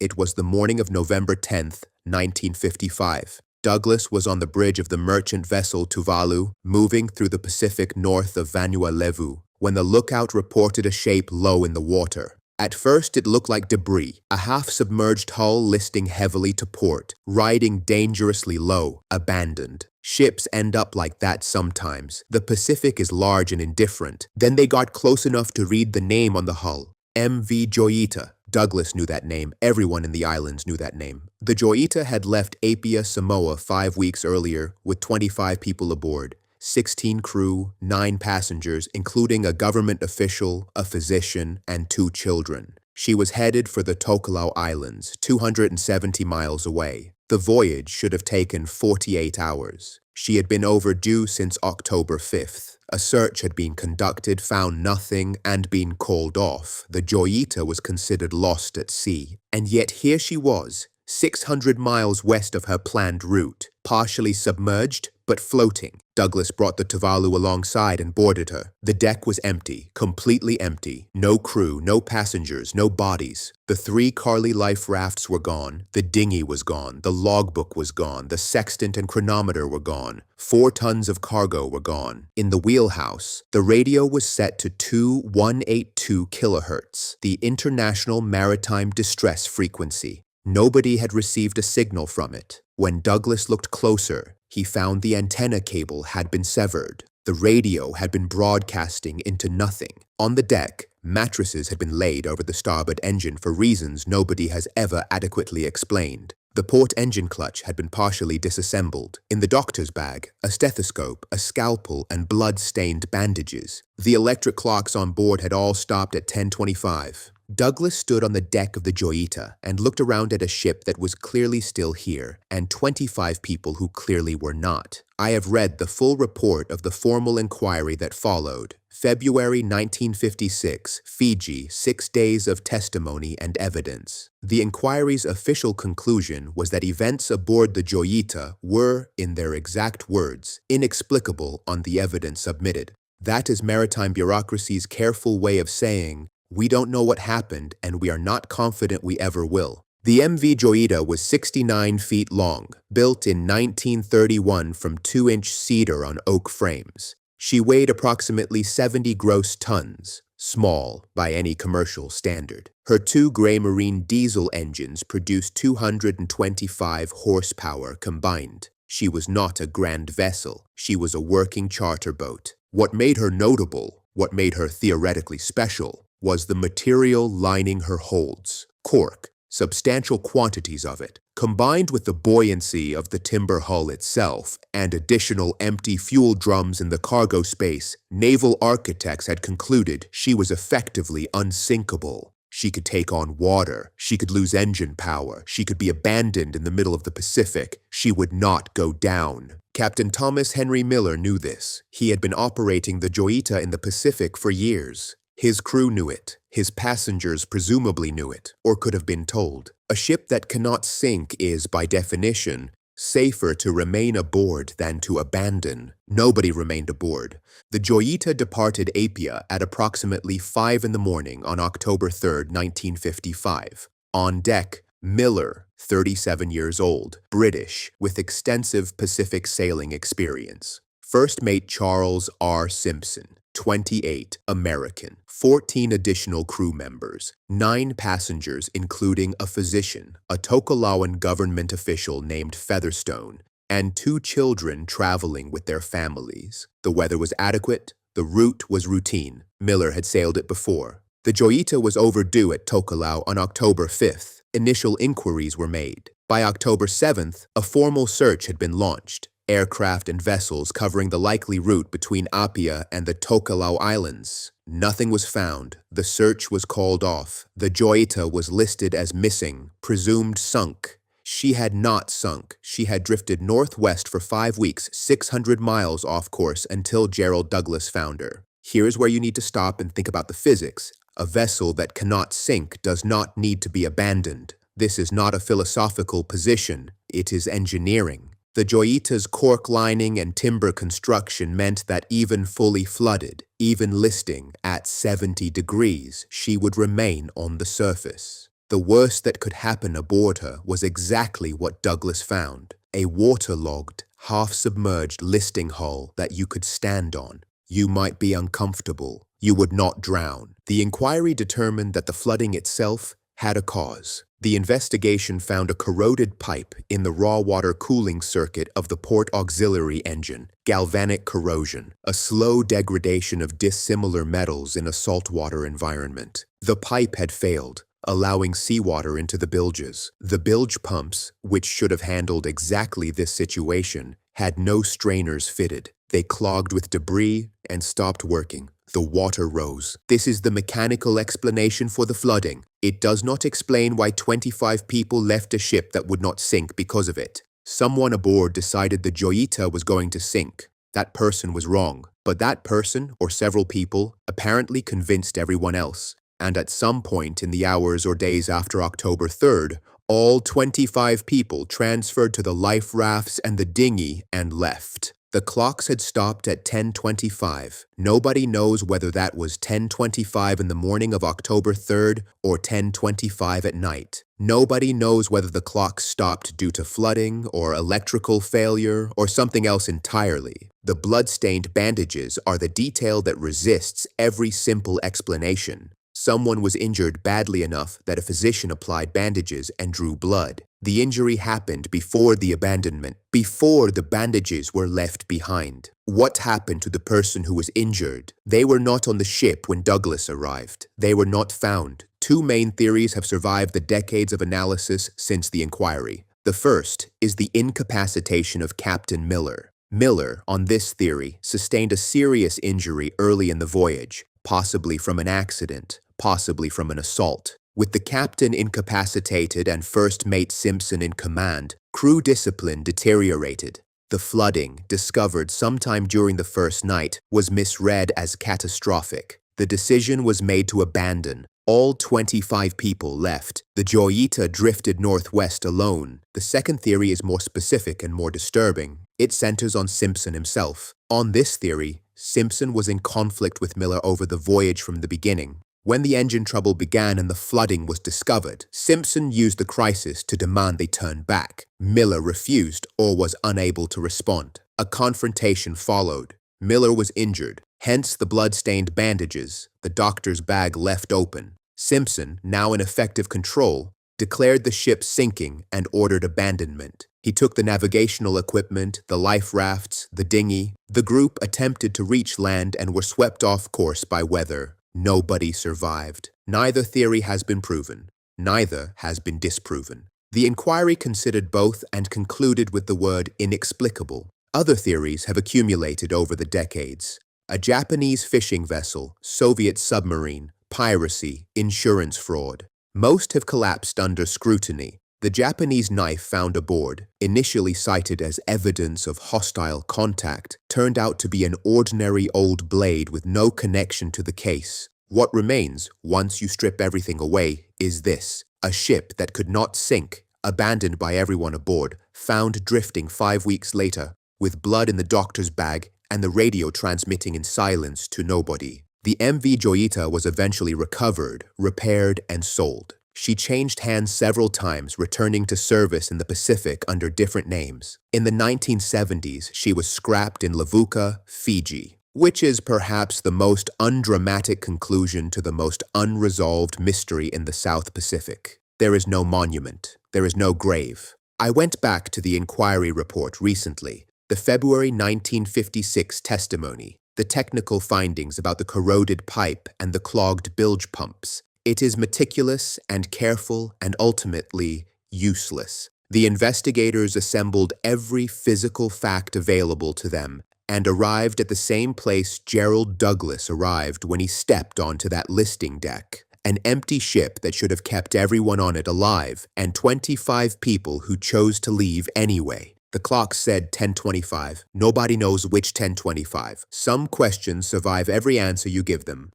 It was the morning of November 10th, 1955. Douglas was on the bridge of the merchant vessel Tuvalu, moving through the Pacific north of Vanuatu, when the lookout reported a shape low in the water. At first, it looked like debris, a half-submerged hull listing heavily to port, riding dangerously low, abandoned. Ships end up like that sometimes. The Pacific is large and indifferent. Then they got close enough to read the name on the hull. MV Joyita. Douglas knew that name. Everyone in the islands knew that name. The Joyita had left Apia, Samoa 5 weeks earlier with 25 people aboard. 16 crew, 9 passengers, including a government official, a physician, and 2 children. She was headed for the Tokelau Islands, 270 miles away. The voyage should have taken 48 hours. She had been overdue since October 5th. A search had been conducted, found nothing, and been called off. The Joyita was considered lost at sea. And yet here she was, 600 miles west of her planned route, partially submerged, but floating. Douglas brought the Tuvalu alongside and boarded her. The deck was empty, completely empty. No crew, no passengers, no bodies. The 3 Carly life rafts were gone. The dinghy was gone. The logbook was gone. The sextant and chronometer were gone. 4 tons of cargo were gone. In the wheelhouse, the radio was set to 2182 kilohertz, the International Maritime Distress Frequency. Nobody had received a signal from it. When Douglas looked closer, he found the antenna cable had been severed. The radio had been broadcasting into nothing. On the deck, mattresses had been laid over the starboard engine for reasons nobody has ever adequately explained. The port engine clutch had been partially disassembled. In the doctor's bag, a stethoscope, a scalpel, and blood-stained bandages. The electric clocks on board had all stopped at 10:25. Douglas stood on the deck of the Joyita and looked around at a ship that was clearly still here, and 25 people who clearly were not. I have read the full report of the formal inquiry that followed. February 1956, Fiji, 6 days of testimony and evidence. The inquiry's official conclusion was that events aboard the Joyita were, in their exact words, inexplicable on the evidence submitted. That is maritime bureaucracy's careful way of saying, we don't know what happened, and we are not confident we ever will. The MV Joyita was 69 feet long, built in 1931 from 2-inch cedar on oak frames. She weighed approximately 70 gross tons, small by any commercial standard. Her 2 gray marine diesel engines produced 225 horsepower combined. She was not a grand vessel. She was a working charter boat. What made her notable, what made her theoretically special, was the material lining her holds, cork, substantial quantities of it. Combined with the buoyancy of the timber hull itself and additional empty fuel drums in the cargo space, naval architects had concluded she was effectively unsinkable. She could take on water, she could lose engine power, she could be abandoned in the middle of the Pacific. She would not go down. Captain Thomas Henry Miller knew this. He had been operating the Joyita in the Pacific for years. His crew knew it. His passengers presumably knew it, or could have been told. A ship that cannot sink is, by definition, safer to remain aboard than to abandon. Nobody remained aboard. The Joyita departed Apia at approximately 5 in the morning on October 3rd, 1955. On deck, Miller, 37 years old, British, with extensive Pacific sailing experience. First Mate Charles R. Simpson, 28, American, 14 additional crew members, 9 passengers including a physician, a Tokelauan government official named Featherstone, and 2 children traveling with their families. The weather was adequate, the route was routine. Miller had sailed it before. The Joyita was overdue at Tokelau on October 5th. Initial inquiries were made. By October 7th, a formal search had been launched. Aircraft and vessels covering the likely route between Apia and the Tokelau Islands. Nothing was found. The search was called off. The Joyita was listed as missing, presumed sunk. She had not sunk. She had drifted northwest for 5 weeks, 600 miles off course until Gerald Douglas found her. Here's where you need to stop and think about the physics. A vessel that cannot sink does not need to be abandoned. This is not a philosophical position. It is engineering. The Joyita's cork lining and timber construction meant that even fully flooded, even listing at 70 degrees, she would remain on the surface. The worst that could happen aboard her was exactly what Douglas found: a waterlogged, half-submerged listing hull that you could stand on. You might be uncomfortable. You would not drown. The inquiry determined that the flooding itself had a cause. The investigation found a corroded pipe in the raw water cooling circuit of the port auxiliary engine, galvanic corrosion, a slow degradation of dissimilar metals in a saltwater environment. The pipe had failed, allowing seawater into the bilges. The bilge pumps, which should have handled exactly this situation, had no strainers fitted. They clogged with debris and stopped working. The water rose. This is the mechanical explanation for the flooding. It does not explain why 25 people left a ship that would not sink because of it. Someone aboard decided the Joyita was going to sink. That person was wrong, but that person, or several people, apparently convinced everyone else. And at some point in the hours or days after October 3rd, all 25 people transferred to the life rafts and the dinghy and left. The clocks had stopped at 10:25. Nobody knows whether that was 10:25 in the morning of October 3rd or 10:25 at night. Nobody knows whether the clocks stopped due to flooding or electrical failure or something else entirely. The blood-stained bandages are the detail that resists every simple explanation. Someone was injured badly enough that a physician applied bandages and drew blood. The injury happened before the abandonment, before the bandages were left behind. What happened to the person who was injured? They were not on the ship when Douglas arrived. They were not found. Two main theories have survived the decades of analysis since the inquiry. The first is the incapacitation of Captain Miller. Miller, on this theory, sustained a serious injury early in the voyage, possibly from an accident, possibly from an assault. With the captain incapacitated and first mate Simpson in command, crew discipline deteriorated. The flooding, discovered sometime during the first night, was misread as catastrophic. The decision was made to abandon. All 25 people left. The Joyita drifted northwest alone. The second theory is more specific and more disturbing. It centers on Simpson himself. On this theory, Simpson was in conflict with Miller over the voyage from the beginning. When the engine trouble began and the flooding was discovered, Simpson used the crisis to demand they turn back. Miller refused or was unable to respond. A confrontation followed. Miller was injured, hence the blood-stained bandages, the doctor's bag left open. Simpson, now in effective control, declared the ship sinking and ordered abandonment. He took the navigational equipment, the life rafts, the dinghy. The group attempted to reach land and were swept off course by weather. Nobody survived. Neither theory has been proven. Neither has been disproven. The inquiry considered both and concluded with the word inexplicable. Other theories have accumulated over the decades. A Japanese fishing vessel, Soviet submarine, piracy, insurance fraud. Most have collapsed under scrutiny. The Japanese knife found aboard, initially cited as evidence of hostile contact, turned out to be an ordinary old blade with no connection to the case. What remains, once you strip everything away, is this: a ship that could not sink, abandoned by everyone aboard, found drifting 5 weeks later, with blood in the doctor's bag and the radio transmitting in silence to nobody. The MV Joyita was eventually recovered, repaired, and sold. She changed hands several times, returning to service in the Pacific under different names. In the 1970s, she was scrapped in Levuka, Fiji, which is perhaps the most undramatic conclusion to the most unresolved mystery in the South Pacific. There is no monument. There is no grave. I went back to the inquiry report recently, the February 1956 testimony, the technical findings about the corroded pipe and the clogged bilge pumps. It is meticulous and careful and ultimately useless. The investigators assembled every physical fact available to them and arrived at the same place Gerald Douglas arrived when he stepped onto that listing deck. An empty ship that should have kept everyone on it alive, and 25 people who chose to leave anyway. The clock said 10:25. Nobody knows which 10:25. Some questions survive every answer you give them.